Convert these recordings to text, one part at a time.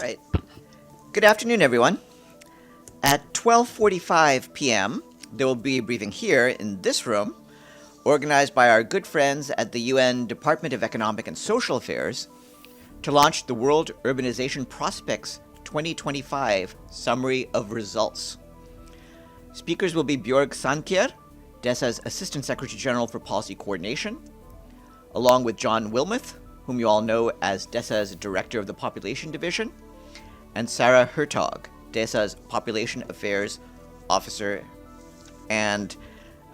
right. Good afternoon, everyone. At 12:45 p.m., there will be a briefing here in this room, organized by our good friends at the UN Department of Economic and Social Affairs, to launch the World Urbanization Prospects 2025 Summary of Results. Speakers will be Björg Sandkjær, DESA's Assistant Secretary General for Policy Coordination, along with John Wilmoth, whom you all know as DESA's Director of the Population Division, and Sarah Hertog, DESA's Population Affairs Officer. And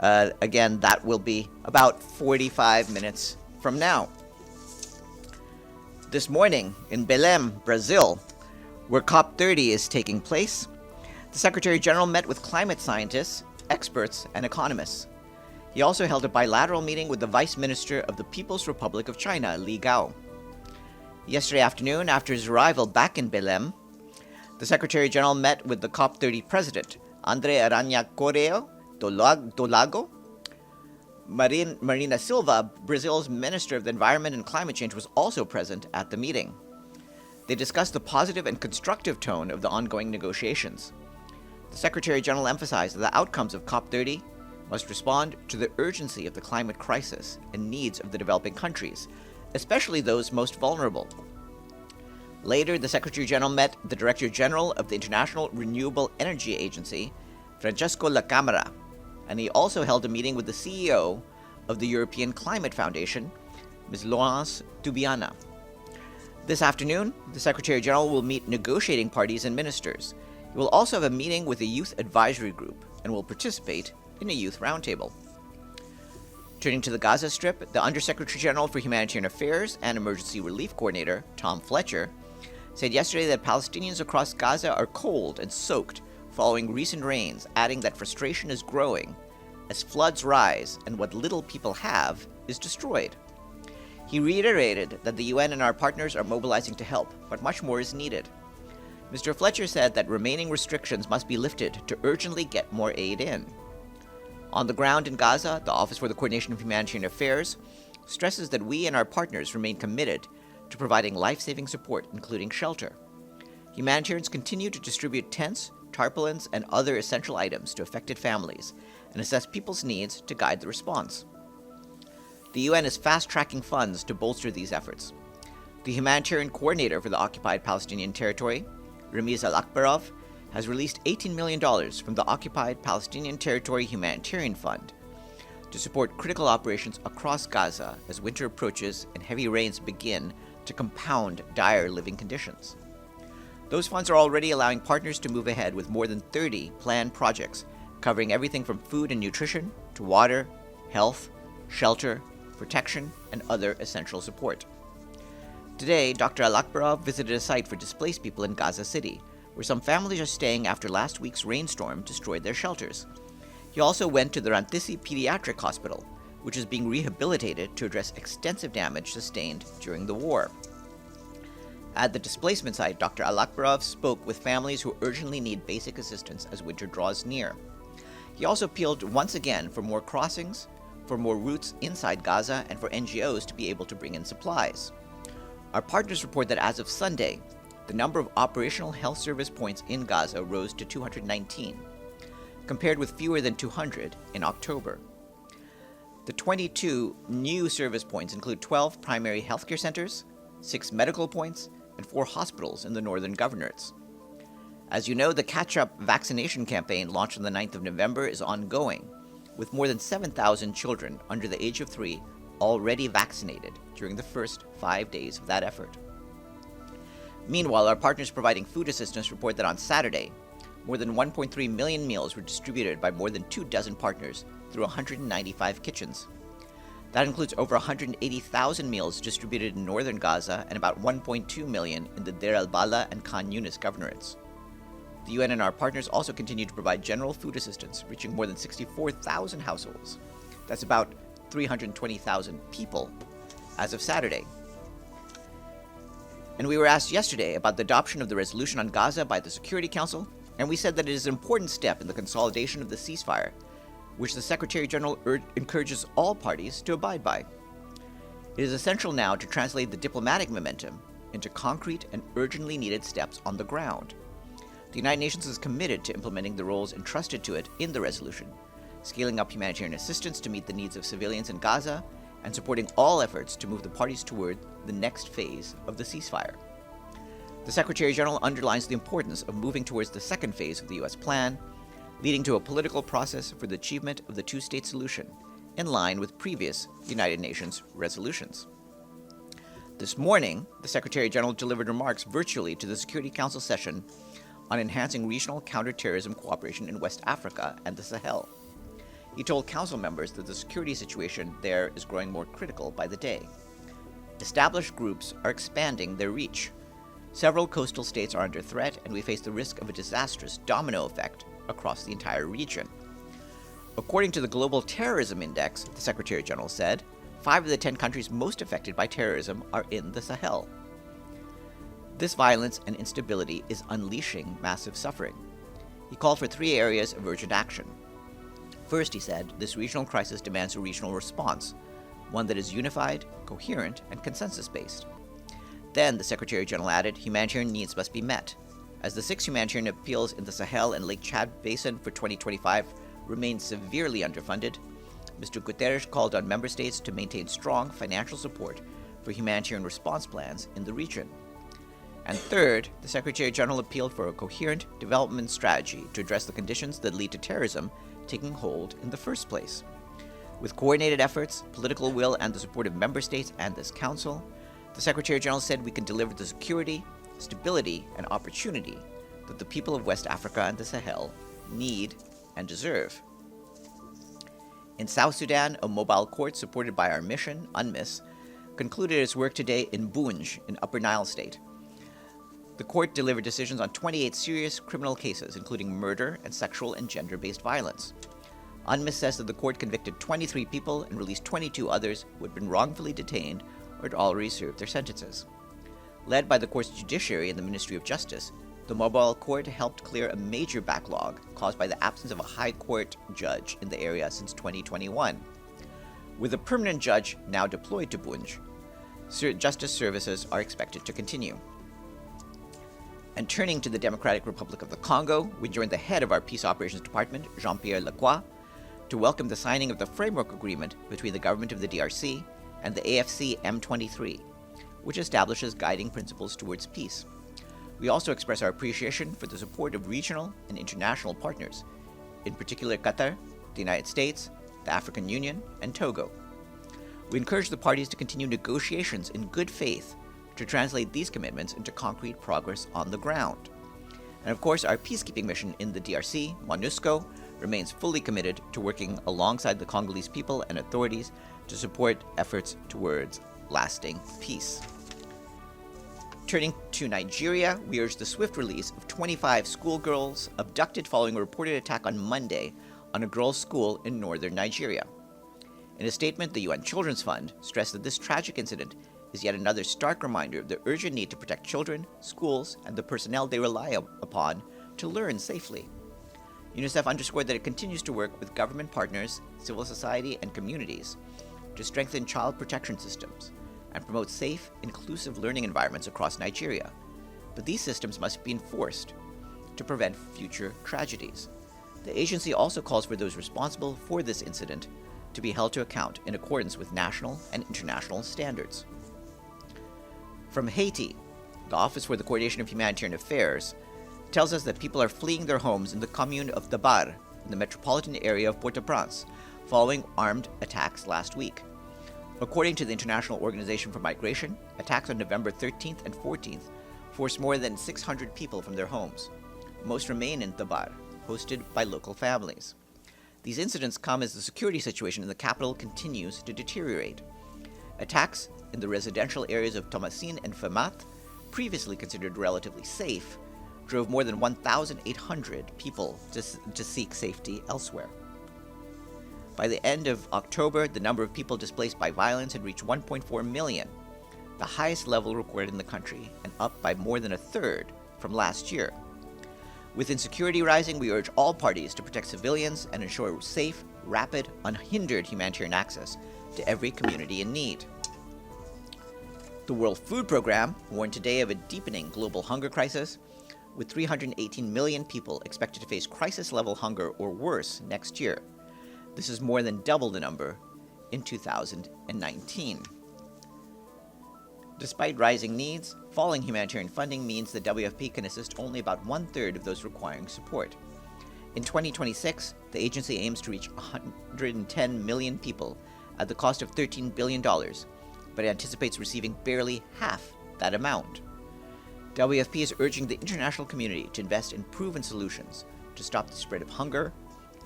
again, that will be about 45 minutes from now. This morning in Belém, Brazil, where COP30 is taking place, the Secretary General met with climate scientists, experts, and economists. He also held a bilateral meeting with the Vice Minister of the People's Republic of China, Li Gao. Yesterday afternoon, after his arrival back in Belém, the Secretary General met with the COP30 President, André Aranha Correia do Lago. Marina Silva, Brazil's Minister of the Environment and Climate Change, was also present at the meeting. They discussed the positive and constructive tone of the ongoing negotiations. The Secretary General emphasized that the outcomes of COP30 must respond to the urgency of the climate crisis and needs of the developing countries, especially those most vulnerable. Later, the Secretary General met the Director General of the International Renewable Energy Agency, Francesco La Camera, and he also held a meeting with the CEO of the European Climate Foundation, Ms. Laurence Tubiana. This afternoon, the Secretary General will meet negotiating parties and ministers. He will also have a meeting with a youth advisory group and will participate in a youth roundtable. Turning to the Gaza Strip, the Undersecretary General for Humanitarian Affairs and Emergency Relief Coordinator, Tom Fletcher, said yesterday that Palestinians across Gaza are cold and soaked following recent rains, adding that frustration is growing as floods rise and what little people have is destroyed. He reiterated that the UN and our partners are mobilizing to help, but much more is needed. Mr. Fletcher said that remaining restrictions must be lifted to urgently get more aid in. On the ground in Gaza, the Office for the Coordination of Humanitarian Affairs stresses that we and our partners remain committed to providing life-saving support, including shelter. Humanitarians continue to distribute tents, tarpaulins, and other essential items to affected families and assess people's needs to guide the response. The UN is fast-tracking funds to bolster these efforts. The humanitarian coordinator for the occupied Palestinian territory, Ramiz Al-Akbarov, has released $18 million from the Occupied Palestinian Territory Humanitarian Fund to support critical operations across Gaza as winter approaches and heavy rains begin to compound dire living conditions. Those funds are already allowing partners to move ahead with more than 30 planned projects covering everything from food and nutrition to water, health, shelter, protection, and other essential support. Today, Dr. Al-Akbarov visited a site for displaced people in Gaza City, where some families are staying after last week's rainstorm destroyed their shelters. He also went to the Rantisi Pediatric Hospital, which is being rehabilitated to address extensive damage sustained during the war. At the displacement site, Dr. Al-Akbarov spoke with families who urgently need basic assistance as winter draws near. He also appealed once again for more crossings, for more routes inside Gaza, and for NGOs to be able to bring in supplies. Our partners report that as of Sunday, the number of operational health service points in Gaza rose to 219, compared with fewer than 200 in October. The 22 new service points include 12 primary healthcare centers, 6 medical points, and 4 hospitals in the northern governorates. As you know, the catch-up vaccination campaign launched on the 9th of November is ongoing, with more than 7,000 children under the age of 3 already vaccinated during the first 5 days of that effort. Meanwhile, our partners providing food assistance report that on Saturday, more than 1.3 million meals were distributed by more than 24 partners through 195 kitchens. That includes over 180,000 meals distributed in northern Gaza and about 1.2 million in the Deir al-Bala and Khan Yunis governorates. The UN and our partners also continue to provide general food assistance, reaching more than 64,000 households. That's about 320,000 people as of Saturday. And we were asked yesterday about the adoption of the resolution on Gaza by the Security Council, and we said that it is an important step in the consolidation of the ceasefire, which the Secretary General encourages all parties to abide by. It is essential now to translate the diplomatic momentum into concrete and urgently needed steps on the ground. The United Nations is committed to implementing the roles entrusted to it in the resolution, scaling up humanitarian assistance to meet the needs of civilians in Gaza, and supporting all efforts to move the parties toward the next phase of the ceasefire. The Secretary General underlines the importance of moving towards the second phase of the U.S. plan, leading to a political process for the achievement of the two-state solution, in line with previous United Nations resolutions. This morning, the Secretary General delivered remarks virtually to the Security Council session on enhancing regional counterterrorism cooperation in West Africa and the Sahel. He told Council members that the security situation there is growing more critical by the day. Established groups are expanding their reach. Several coastal states are under threat, and we face the risk of a disastrous domino effect across the entire region. According to the Global Terrorism Index, the Secretary General said, 5 of the 10 countries most affected by terrorism are in the Sahel. This violence and instability is unleashing massive suffering. He called for 3 areas of urgent action. First, he said, this regional crisis demands a regional response, one that is unified, coherent, and consensus-based. Then, the Secretary General added, humanitarian needs must be met. As the 6 humanitarian appeals in the Sahel and Lake Chad Basin for 2025 remain severely underfunded, Mr. Guterres called on member states to maintain strong financial support for humanitarian response plans in the region. And third, the Secretary General appealed for a coherent development strategy to address the conditions that lead to terrorism taking hold in the first place. With coordinated efforts, political will, and the support of member states and this council, the Secretary General said we can deliver the security, stability, and opportunity that the people of West Africa and the Sahel need and deserve. In South Sudan, a mobile court supported by our mission, UNMISS, concluded its work today in Bunj, in Upper Nile State. The court delivered decisions on 28 serious criminal cases, including murder and sexual and gender-based violence. UNMISS says that the court convicted 23 people and released 22 others who had been wrongfully detained or had already served their sentences. Led by the court's judiciary and the Ministry of Justice, the mobile court helped clear a major backlog caused by the absence of a high court judge in the area since 2021. With a permanent judge now deployed to Bunj, justice services are expected to continue. And turning to the Democratic Republic of the Congo, we joined the head of our Peace Operations Department, Jean-Pierre Lacroix, to welcome the signing of the framework agreement between the government of the DRC and the AFC M23, which establishes guiding principles towards peace. We also express our appreciation for the support of regional and international partners, in particular Qatar, the United States, the African Union, and Togo. We encourage the parties to continue negotiations in good faith to translate these commitments into concrete progress on the ground. And of course, our peacekeeping mission in the DRC, MONUSCO, remains fully committed to working alongside the Congolese people and authorities to support efforts towards lasting peace. Turning to Nigeria, we urge the swift release of 25 schoolgirls abducted following a reported attack on Monday on a girls' school in northern Nigeria. In a statement, the UN Children's Fund stressed that this tragic incident is yet another stark reminder of the urgent need to protect children, schools, and the personnel they rely upon to learn safely. UNICEF underscored that it continues to work with government partners, civil society, and communities to strengthen child protection systems and promote safe, inclusive learning environments across Nigeria. But these systems must be enforced to prevent future tragedies. The agency also calls for those responsible for this incident to be held to account in accordance with national and international standards. From Haiti, the Office for the Coordination of Humanitarian Affairs tells us that people are fleeing their homes in the commune of Dabar, in the metropolitan area of Port-au-Prince, following armed attacks last week. According to the International Organization for Migration, attacks on November 13th and 14th forced more than 600 people from their homes. Most remain in Dabar, hosted by local families. These incidents come as the security situation in the capital continues to deteriorate. Attacks in the residential areas of Thomasine and Fermat, previously considered relatively safe, drove more than 1,800 people to seek safety elsewhere. By the end of October, the number of people displaced by violence had reached 1.4 million, the highest level recorded in the country, and up by more than a third from last year. With insecurity rising, we urge all parties to protect civilians and ensure safe, rapid, unhindered humanitarian access to every community in need. The The World Food Program warned today of a deepening global hunger crisis, with 318 million people expected to face crisis-level hunger or worse next year. This is more than double the number in 2019. Despite rising needs, falling humanitarian funding means the WFP can assist only about one-third of those requiring support. In 2026, the agency aims to reach 110 million people at the cost of $13 billion, but anticipates receiving barely half that amount. WFP is urging the international community to invest in proven solutions to stop the spread of hunger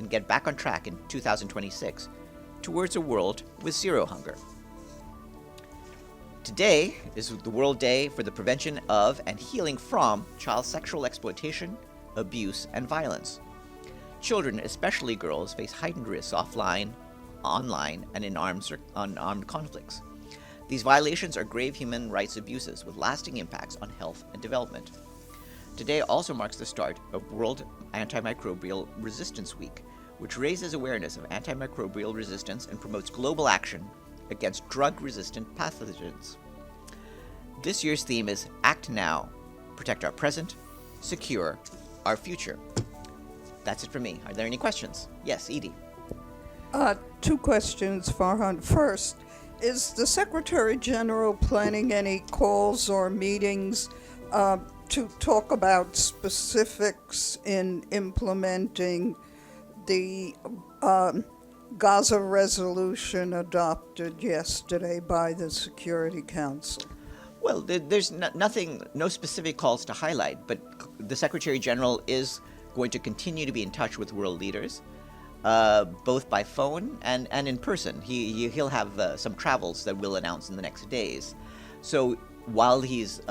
and get back on track in 2026 towards a world with zero hunger. Today is the World Day for the Prevention of and Healing from Child Sexual Exploitation, Abuse, and Violence. Children, especially girls, face heightened risks offline, online, and in unarmed conflicts. These violations are grave human rights abuses with lasting impacts on health and development. Today also marks the start of World Antimicrobial Resistance Week, which raises awareness of antimicrobial resistance and promotes global action against drug-resistant pathogens. This year's theme is Act Now, Protect Our Present, Secure Our Future. That's it for me. Are there any questions? Yes, Edie. Two questions, Farhan. First, is the Secretary General planning any calls or meetings to talk about specifics in implementing the Gaza resolution adopted yesterday by the Security Council? Well, there's no specific calls to highlight, but the Secretary General is going to continue to be in touch with world leaders, both by phone and in person. He'll have some travels that we'll announce in the next days. So while he's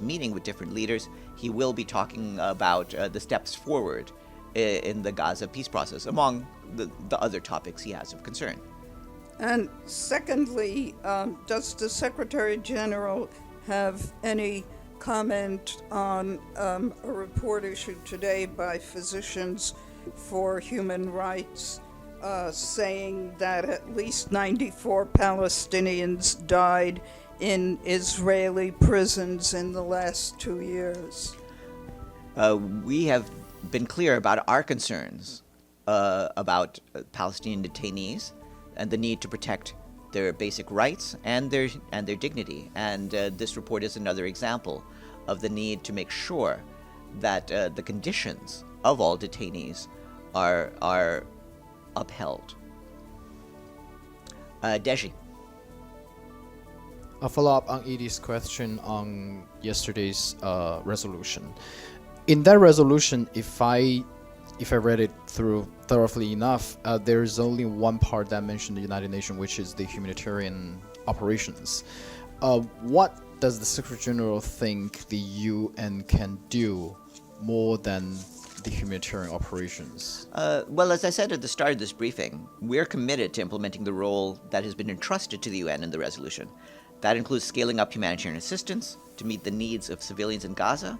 meeting with different leaders, he will be talking about the steps forward in the Gaza peace process, among the other topics he has of concern. And secondly, does the Secretary General have any comment on a report issued today by Physicians for Human Rights saying that at least 94 Palestinians died in Israeli prisons in the last 2 years? We have been clear about our concerns about Palestinian detainees and the need to protect their basic rights and their dignity. And this report is another example of the need to make sure that the conditions of all detainees are upheld. Deji. A follow-up on Edie's question on yesterday's resolution. In that resolution, if I read it through thoroughly enough, there is only one part that mentioned the United Nations, which is the humanitarian operations. What does the Secretary General think the UN can do more than the humanitarian operations? Well, as I said at the start of this briefing, we're committed to implementing the role that has been entrusted to the UN in the resolution. That includes scaling up humanitarian assistance to meet the needs of civilians in Gaza,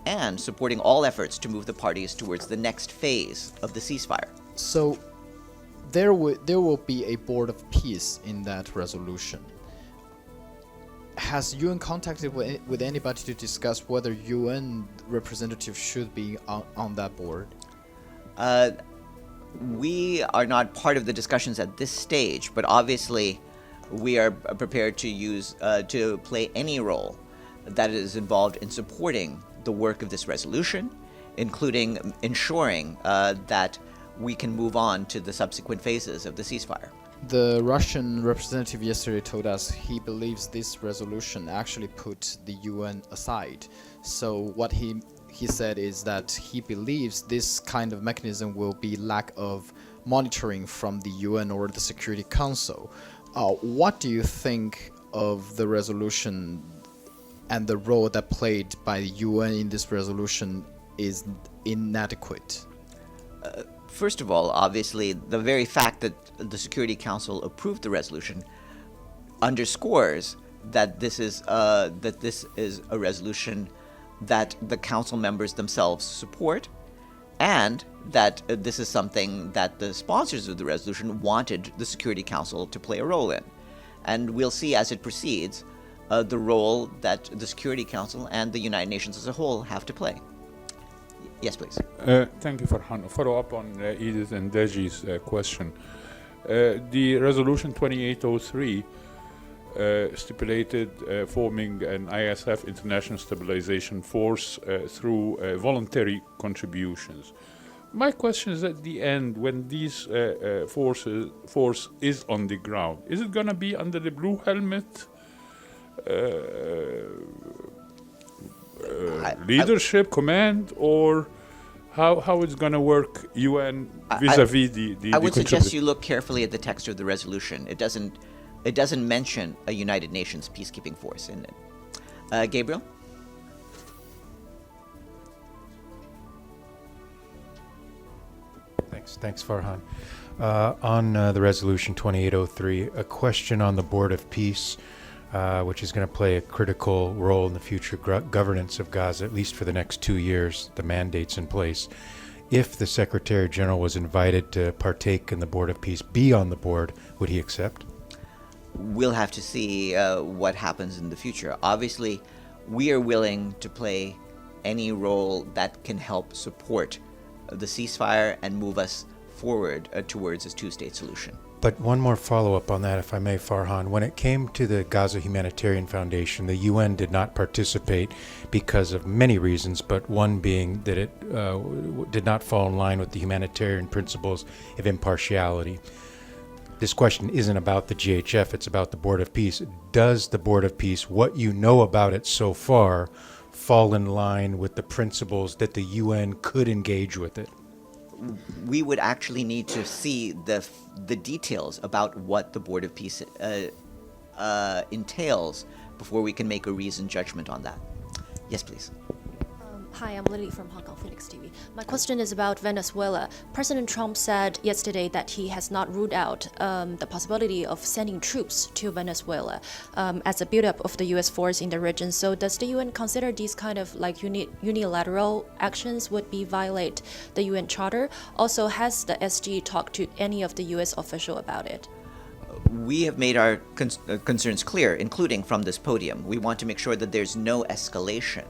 and supporting all efforts to move the parties towards the next phase of the ceasefire. So there will be a board of peace in that resolution. Has UN contacted with anybody to discuss whether UN representatives should be on that board? We are not part of the discussions at this stage, but obviously we are prepared to play any role that is involved in supporting the work of this resolution, including ensuring that we can move on to the subsequent phases of the ceasefire. The Russian representative yesterday told us he believes this resolution actually put the UN aside. So what he said is that he believes this kind of mechanism will be lack of monitoring from the UN or the Security Council. What do you think of the resolution and the role that played by the UN in this resolution is inadequate? First of all, obviously, the very fact that the Security Council approved the resolution underscores that this is a resolution that the Council members themselves support, and that this is something that the sponsors of the resolution wanted the Security Council to play a role in. And we'll see as it proceeds the role that the Security Council and the United Nations as a whole have to play. Yes, please. Thank you, Farhan. Follow up on Edith and Deji's question. The resolution 2803 stipulated forming an ISF, International Stabilization Force, through voluntary contributions. My question is, at the end, when these force is on the ground, is it going to be under the blue helmet leadership, command, or how it's going to work UN vis-a-vis the I would suggest you look carefully at the text of the resolution. It doesn't mention a United Nations peacekeeping force in it. Gabriel? Thanks, Farhan. On the resolution 2803, a question on the Board of Peace, which is going to play a critical role in the future governance of Gaza, at least for the next 2 years, the mandate's in place. If the Secretary General was invited to partake in the Board of Peace, be on the board, would he accept? We'll have to see what happens in the future. Obviously, we are willing to play any role that can help support the ceasefire and move us forward towards this two-state solution. But one more follow-up on that, if I may, Farhan. When it came to the Gaza Humanitarian Foundation, the UN did not participate because of many reasons, but one being that it did not fall in line with the humanitarian principles of impartiality. This question isn't about the GHF, it's about the Board of Peace. Does the Board of Peace, what you know about it so far, fall in line with the principles that the UN could engage with it? We would actually need to see the details about what the Board of Peace entails before we can make a reasoned judgment on that. Yes, please. Hi, I'm Lily from Hong Kong Phoenix TV. My question is about Venezuela. President Trump said yesterday that he has not ruled out the possibility of sending troops to Venezuela as a buildup of the U.S. force in the region. So does the UN consider these kind of like unilateral actions would be violate the UN Charter? Also, has the SG talked to any of the U.S. official about it? We have made our concerns clear, including from this podium. We want to make sure that there's no escalation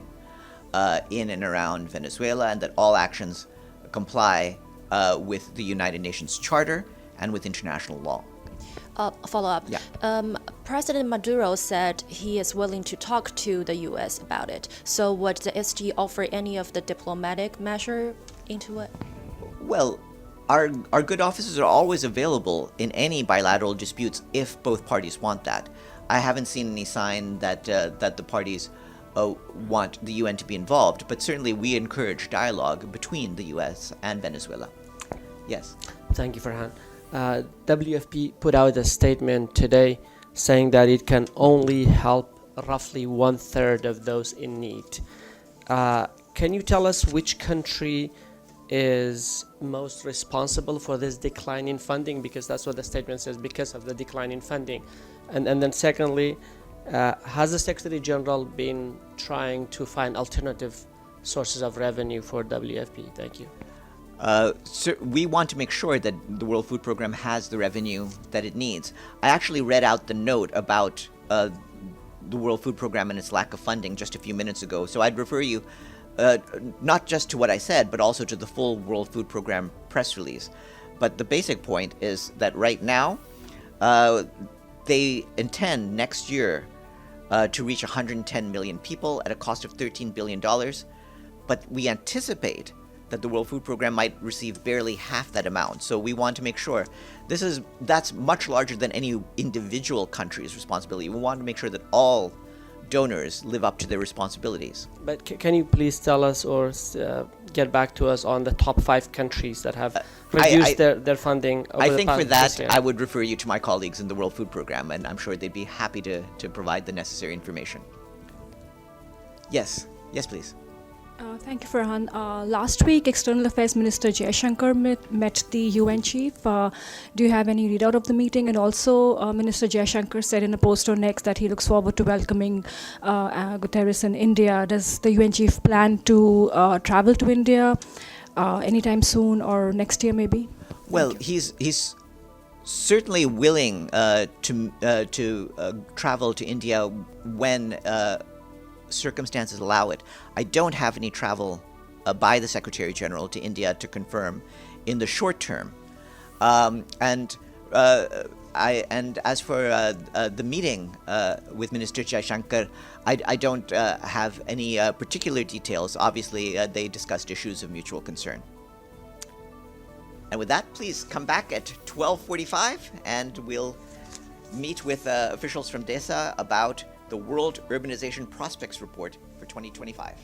in and around Venezuela, and that all actions comply with the United Nations Charter and with international law. Follow up. Yeah. President Maduro said he is willing to talk to the U.S. about it. So would the SG offer any of the diplomatic measure into it? Well, our good officers are always available in any bilateral disputes if both parties want that. I haven't seen any sign that the parties want the UN to be involved, but certainly we encourage dialogue between the US and Venezuela. Yes. Thank you, Farhan. WFP put out a statement today saying that it can only help roughly 1/3 of those in need. Can you tell us which country is most responsible for this decline in funding? Because that's what the statement says, because of the decline in funding. And then secondly, has the Secretary General been trying to find alternative sources of revenue for WFP? Thank you. So we want to make sure that the World Food Program has the revenue that it needs. I actually read out the note about the World Food Program and its lack of funding just a few minutes ago. So I'd refer you not just to what I said, but also to the full World Food Program press release. But the basic point is that right now, they intend next year to reach 110 million people at a cost of $13 billion. But we anticipate that the World Food Program might receive barely half that amount. So we want to make sure that's much larger than any individual country's responsibility. We want to make sure that all donors live up to their responsibilities. But can you please tell us or get back to us on the top 5 countries that have reduced their funding over I the think past for that, year? I would refer you to my colleagues in the World Food Program, and I'm sure they'd be happy to provide the necessary information. Yes. Yes, please. Thank you, Farhan. Last week, External Affairs Minister Jaishankar met the UN chief. Do you have any readout of the meeting? And also, Minister Jaishankar said in a post on X that he looks forward to welcoming Guterres in India. Does the UN chief plan to travel to India anytime soon or next year maybe? Well, he's certainly willing to travel to India when circumstances allow it. I don't have any travel by the Secretary General to India to confirm in the short term. And as for the meeting with Minister Jaishankar, I don't have any particular details. Obviously, they discussed issues of mutual concern. And with that, please come back at 12:45, and we'll meet with officials from DESA about the World Urbanization Prospects Report for 2025.